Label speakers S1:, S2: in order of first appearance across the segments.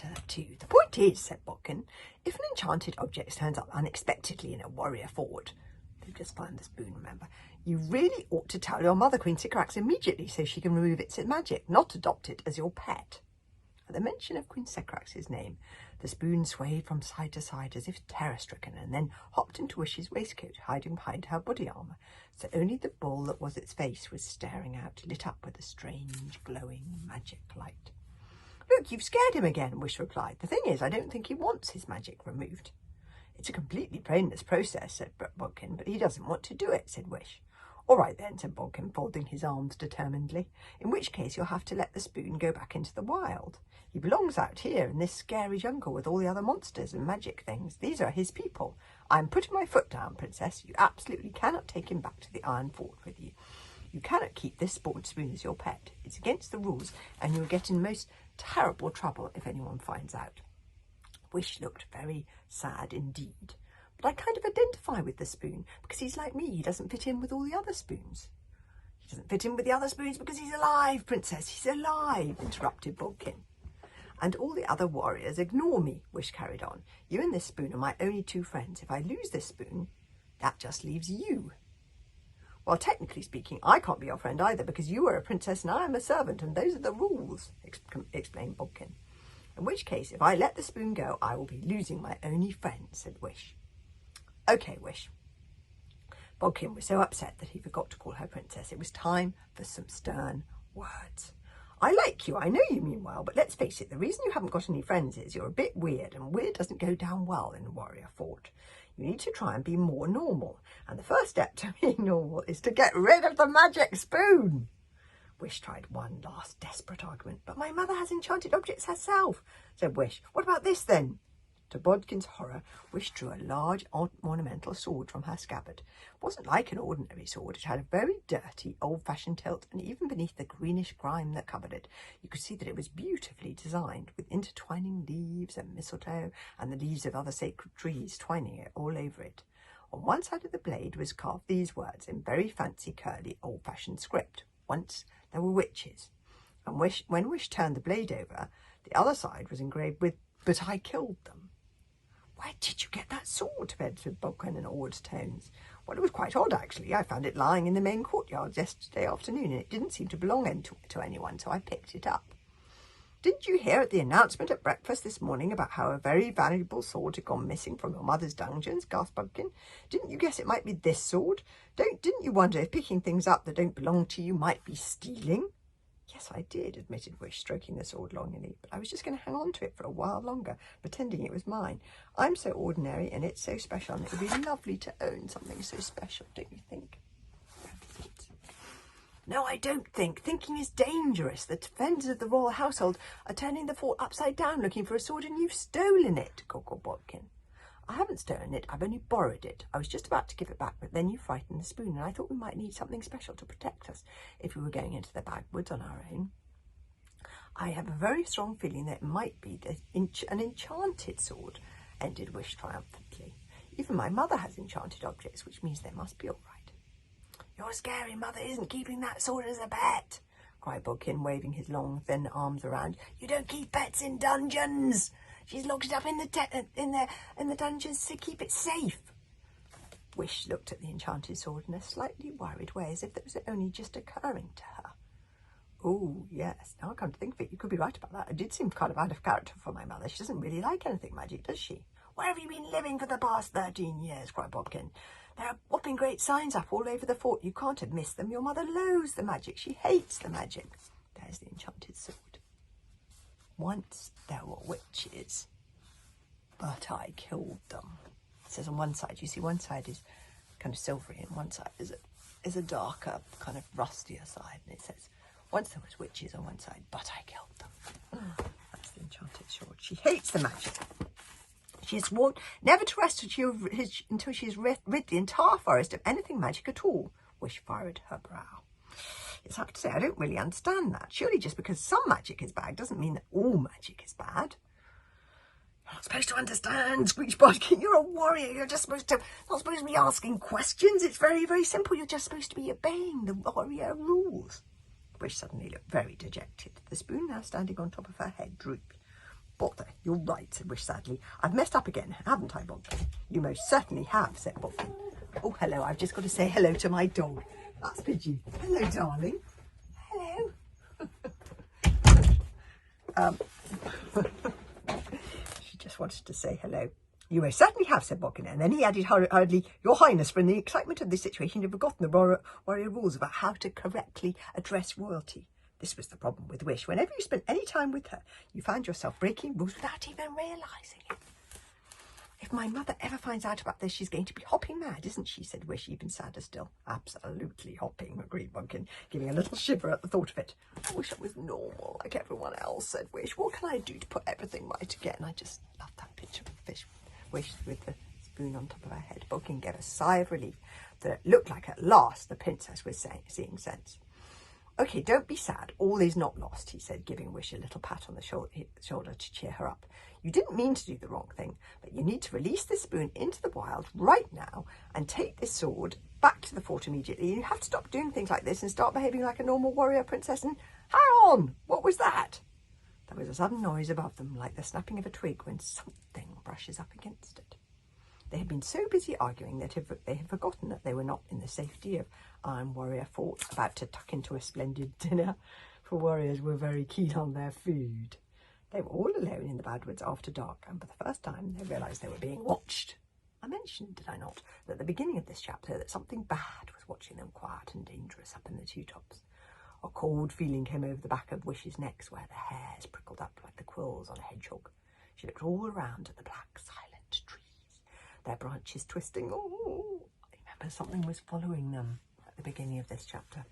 S1: chapter 2. The point is, said Bodkin, if an enchanted object turns up unexpectedly in a warrior fort, they've just found the spoon, remember, you really ought to tell your mother, Queen Sycorax, immediately so she can remove its magic, not adopt it as your pet. At the mention of Queen Sycorax's name, the spoon swayed from side to side as if terror-stricken, and then hopped into Wish's waistcoat, hiding behind her body armour, so only the ball that was its face was staring out, lit up with a strange, glowing magic light. Look, you've scared him again, Wish replied. The thing is, I don't think he wants his magic removed. It's a completely painless process, said Bodkin, but he doesn't want to do it, said Wish. All right then, said Bodkin, folding his arms determinedly, in which case you'll have to let the spoon go back into the wild. He belongs out here in this scary jungle with all the other monsters and magic things. These are his people. I'm putting my foot down, Princess. You absolutely cannot take him back to the Iron Fort with you. You cannot keep this spoon as your pet. It's against the rules, and you'll get in most terrible trouble if anyone finds out. Wish looked very sad indeed. But I kind of identify with the spoon because he's like me. He doesn't fit in with all the other spoons. He doesn't fit in with the other spoons because he's alive, Princess. He's alive, interrupted Bodkin. And all the other warriors ignore me, Wish carried on. You and this spoon are my only two friends. If I lose this spoon, that just leaves you. Well, technically speaking, I can't be your friend either because you are a princess and I am a servant, and those are the rules, explained Bodkin. In which case, if I let the spoon go, I will be losing my only friend, said Wish. Okay, Wish. Bodkin was so upset that he forgot to call her princess. It was time for some stern words. I like you, I know you mean well, but let's face it, the reason you haven't got any friends is you're a bit weird, and weird doesn't go down well in a warrior fort. You need to try and be more normal, and the first step to being normal is to get rid of the magic spoon. Wish tried one last desperate argument. But my mother has enchanted objects herself, said Wish. What about this then? To Bodkin's horror, Wish drew a large ornamental sword from her scabbard. It wasn't like an ordinary sword. It had a very dirty, old-fashioned hilt, and even beneath the greenish grime that covered it, you could see that it was beautifully designed, with intertwining leaves and mistletoe, and the leaves of other sacred trees twining it all over it. On one side of the blade was carved these words in very fancy, curly, old-fashioned script. Once there were witches. And when Wish turned the blade over, the other side was engraved with, "But I killed them." Where did you get that sword? said Bodkin in awed tones. Well, it was quite odd, actually. I found it lying in the main courtyard yesterday afternoon, and it didn't seem to belong to anyone, so I picked it up. Didn't you hear at the announcement at breakfast this morning about how a very valuable sword had gone missing from your mother's dungeons? Gasped Bodkin. Didn't you guess it might be this sword? Didn't you wonder if picking things up that don't belong to you might be stealing? Yes, I did, admitted Wish, stroking the sword longingly, but I was just going to hang on to it for a while longer, pretending it was mine. I'm so ordinary and it's so special, and it would be lovely to own something so special, don't you think? No, I don't think. Thinking is dangerous. The defenders of the royal household are turning the fort upside down looking for a sword, and you've stolen it, cackled Bodkin. I haven't stolen it, I've only borrowed it. I was just about to give it back, but then you frightened the spoon, and I thought we might need something special to protect us if we were going into the backwoods on our own. I have a very strong feeling that it might be an enchanted sword, ended Wish triumphantly. Even my mother has enchanted objects, which means they must be all right. Your scary mother isn't keeping that sword as a pet, cried Bodkin, waving his long, thin arms around. You don't keep pets in dungeons. She's locked it up in the dungeons to keep it safe. Wish looked at the enchanted sword in a slightly worried way, as if it was only just occurring to her. Oh, yes, now I come to think of it, you could be right about that. It did seem kind of out of character for my mother. She doesn't really like anything magic, does she? Where have you been living for the past 13 years, cried Bodkin. There are whopping great signs up all over the fort. You can't have missed them. Your mother loathes the magic. She hates the magic. There's the enchanted sword. Once there were witches, but I killed them. It says on one side, you see one side is kind of silvery and one side is a darker, kind of rustier side. And it says, once there was witches on one side, but I killed them. That's the enchanted sword. She hates the magic. She has sworn never to rest until she has rid the entire forest of anything magic at all. Wish furrowed her brow. It's hard to say, I don't really understand that. Surely just because some magic is bad doesn't mean that all magic is bad. You're not supposed to understand, screeched Bodkin. You're a warrior. You're just not supposed to be asking questions. It's very, very simple. You're just supposed to be obeying the warrior rules. Wish suddenly looked very dejected. The spoon, now standing on top of her head, drooped. bother, you're right, said Wish sadly. I've messed up again, haven't I, Bodkin? You most certainly have, said Bodkin. Oh, hello, I've just got to say hello to my dog. That's Pidgey. Hello, darling. Hello. She just wanted to say hello. You most certainly have, said Bodkin, and then he added hurriedly, Your Highness, for in the excitement of this situation, you've forgotten the warrior rules about how to correctly address royalty. This was the problem with Wish. Whenever you spent any time with her, you found yourself breaking rules without even realising it. If my mother ever finds out about this, she's going to be hopping mad, isn't she? Said Wish, even sadder still. Absolutely hopping, agreed Bodkin, giving a little shiver at the thought of it. I wish I was normal like everyone else, said Wish. What can I do to put everything right again? I just love that picture of Wish with the spoon on top of her head. Bodkin gave a sigh of relief that it looked like at last the princess was seeing sense. Okay, don't be sad. All is not lost, he said, giving Wish a little pat on the shoulder to cheer her up. You didn't mean to do the wrong thing, but you need to release this spoon into the wild right now and take this sword back to the fort immediately. You have to stop doing things like this and start behaving like a normal warrior princess. And hang on, what was that? There was a sudden noise above them, like the snapping of a twig when something brushes up against it. They had been so busy arguing that they had forgotten that they were not in the safety of Iron Warrior Fort, about to tuck into a splendid dinner, for warriors were very keen on their food. They were all alone in the Badwoods after dark, and for the first time they realised they were being watched. I mentioned, did I not, at the beginning of this chapter that something bad was watching them, quiet and dangerous, up in the treetops. tops. A cold feeling came over the back of Wish's neck, where the hairs prickled up like the quills on a hedgehog. She looked all around at the black, silent trees, their branches twisting. Oh, I remember something was following them at the beginning of this chapter.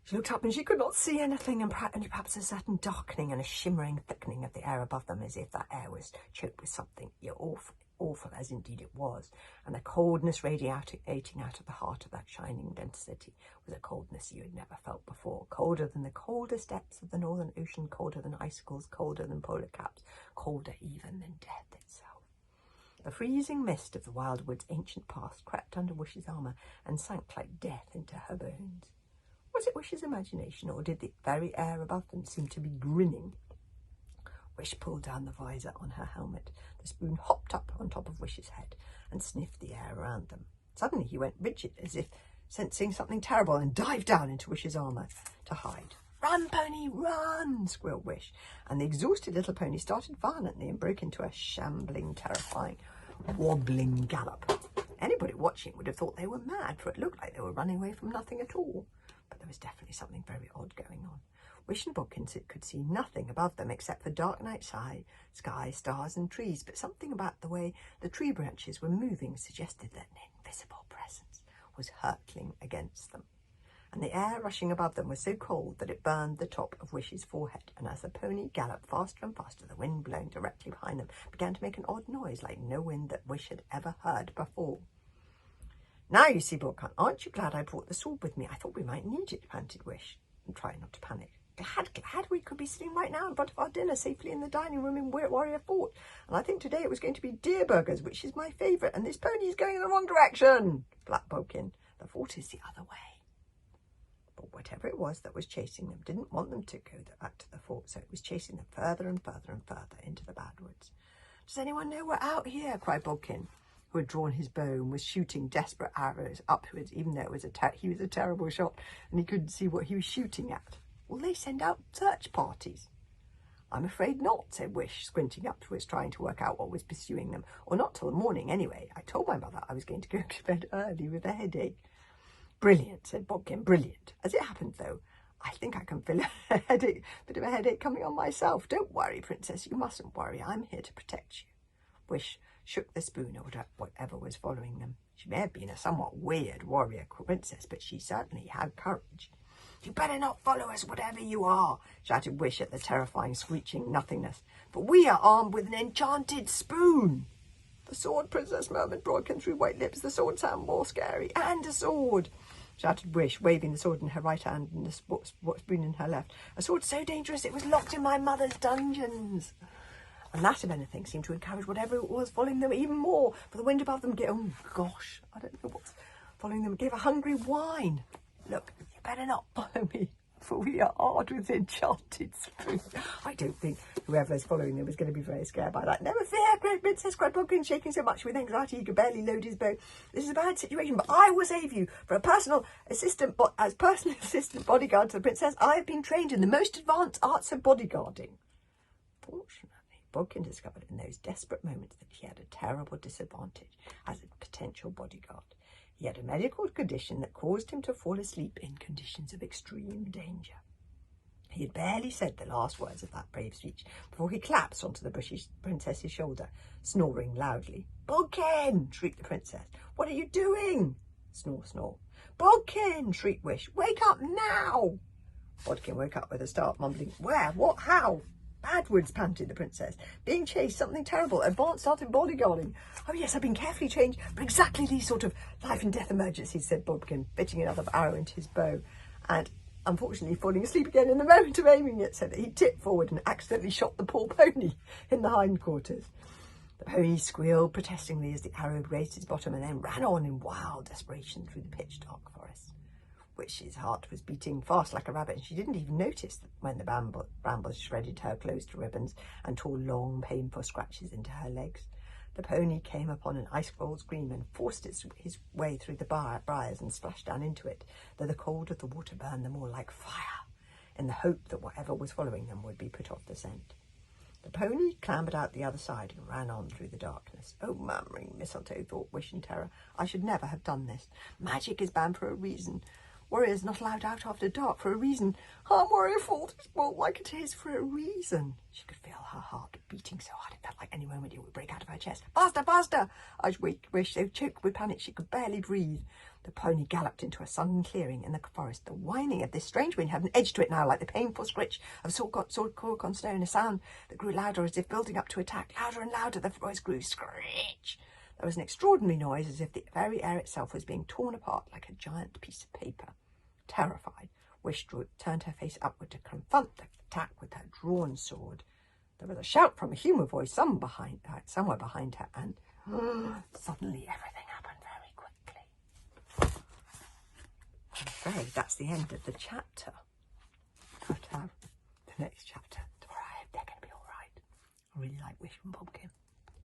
S1: She looked up and she could not see anything, and perhaps a certain darkening and a shimmering thickening of the air above them, as if that air was choked with something awful, as indeed it was, and the coldness radiating out of the heart of that shining density was a coldness you had never felt before, colder than the coldest depths of the Northern Ocean, colder than icicles, colder than polar caps, colder even than death itself. The freezing mist of the wild wood's ancient past crept under Wish's armour and sank like death into her bones. Was it Wish's imagination, or did the very air above them seem to be grinning? Wish pulled down the visor on her helmet. The spoon hopped up on top of Wish's head and sniffed the air around them. Suddenly he went rigid, as if sensing something terrible, and dived down into Wish's armour to hide. "Run, pony, run!" squealed Wish, and the exhausted little pony started violently and broke into a shambling, terrifying, wobbling gallop. Anybody watching would have thought they were mad, for it looked like they were running away from nothing at all. But there was definitely something very odd going on. Wish and Bodkin could see nothing above them except the dark night sky, stars and trees, but something about the way the tree branches were moving suggested that an invisible presence was hurtling against them. And the air rushing above them was so cold that it burned the top of Wish's forehead, and as the pony galloped faster and faster, the wind blowing directly behind them began to make an odd noise like no wind that Wish had ever heard before. "Now you see, Bodkin, aren't you glad I brought the sword with me? I thought we might need it," panted Wish, and tried not to panic. Glad we could be sitting right now in front of our dinner safely in the dining room in Warrior Fort. And I think today it was going to be deer burgers, which is my favourite, and this pony is going in the wrong direction, flapped Bodkin. The fort is the other way. But whatever it was that was chasing them didn't want them to go back to the fort, so it was chasing them further and further and further into the Badwoods. "Does anyone know we're out here?" cried Bodkin, who had drawn his bow and was shooting desperate arrows upwards, even though it was he was a terrible shot and he couldn't see what he was shooting at. "Will they send out search parties?" "I'm afraid not," said Wish, squinting upwards, trying to work out what was pursuing them. "Or not till the morning, anyway. I told my mother I was going to go to bed early with a headache." "Brilliant," said Bodkin, "brilliant. As it happens, though, I think I can feel a bit of a headache coming on myself. Don't worry, Princess, you mustn't worry. I'm here to protect you." Wish shook the spoon at whatever was following them. She may have been a somewhat weird warrior princess, but she certainly had courage. "You better not follow us, whatever you are," shouted Wish at the terrifying, screeching nothingness. "For we are armed with an enchanted spoon." "The sword," Princess murmured, broken through white lips. "The sword sound more scary." "And a sword," shouted Wish, waving the sword in her right hand and the spoon in her left. "A sword so dangerous it was locked in my mother's dungeons." And that, if anything, seemed to encourage whatever it was following them even more, for the wind above them I don't know what's following them, gave a hungry whine. "Look, you better not follow me," for we are hard with enchanted spoon. I don't think whoever's following them is going to be very scared by that. Never fear, great princess, cried Bodkin, shaking so much with anxiety he could barely load his bow. This is a bad situation, but I will save you. For a personal assistant, as personal assistant bodyguard to the princess, I have been trained in the most advanced arts of bodyguarding. Fortunately, Bodkin discovered in those desperate moments that he had a terrible disadvantage as a potential bodyguard. He had a medical condition that caused him to fall asleep in conditions of extreme danger. He had barely said the last words of that brave speech before he collapsed onto the bushy princess's shoulder, snoring loudly. "Bodkin!" shrieked the princess. "What are you doing?" Snore, snore. "Bodkin!" shrieked Wish. "Wake up now!" Bodkin woke up with a start, mumbling, "Where? What? How?" "Badwards," panted the princess. "Being chased, something terrible. Advanced art in bodyguarding." "Oh yes, I've been carefully trained for exactly these sort of life and death emergencies," said Bodkin, fitting another arrow into his bow, and unfortunately falling asleep again in the moment of aiming it, so that he tipped forward and accidentally shot the poor pony in the hindquarters. The pony squealed protestingly as the arrow grazed its bottom and then ran on in wild desperation through the pitch-dark forest. Wish's heart was beating fast like a rabbit, and she didn't even notice when the brambles shredded her clothes to ribbons and tore long, painful scratches into her legs. The pony came upon an ice-cold stream and forced his way through the briars and splashed down into it, though the cold of the water burned them all like fire, in the hope that whatever was following them would be put off the scent. The pony clambered out the other side and ran on through the darkness. "Oh, murmuring mistletoe," thought Wish in terror. "I should never have done this. Magic is banned for a reason. Warriors not allowed out after dark for a reason. Harm warrior fault is spoiled like it is for a reason." She could feel her heart beating so hard it felt like any moment it would break out of her chest. "Faster, faster!" I Wish, so choked with panic she could barely breathe. The pony galloped into a sudden clearing in the forest. The whining of this strange wind had an edge to it now, like the painful scritch of sword cork on stone, a sound that grew louder as if building up to attack. Louder and louder the voice grew. Screech! There was an extraordinary noise, as if the very air itself was being torn apart like a giant piece of paper. Terrified, Wish turned her face upward to confront the attack with her drawn sword. There was a shout from a human voice somewhere behind her, and suddenly everything happened very quickly. I'm afraid that's the end of the chapter. But the next chapter, tomorrow, I hope they're going to be all right. I really like Wish and Bodkin.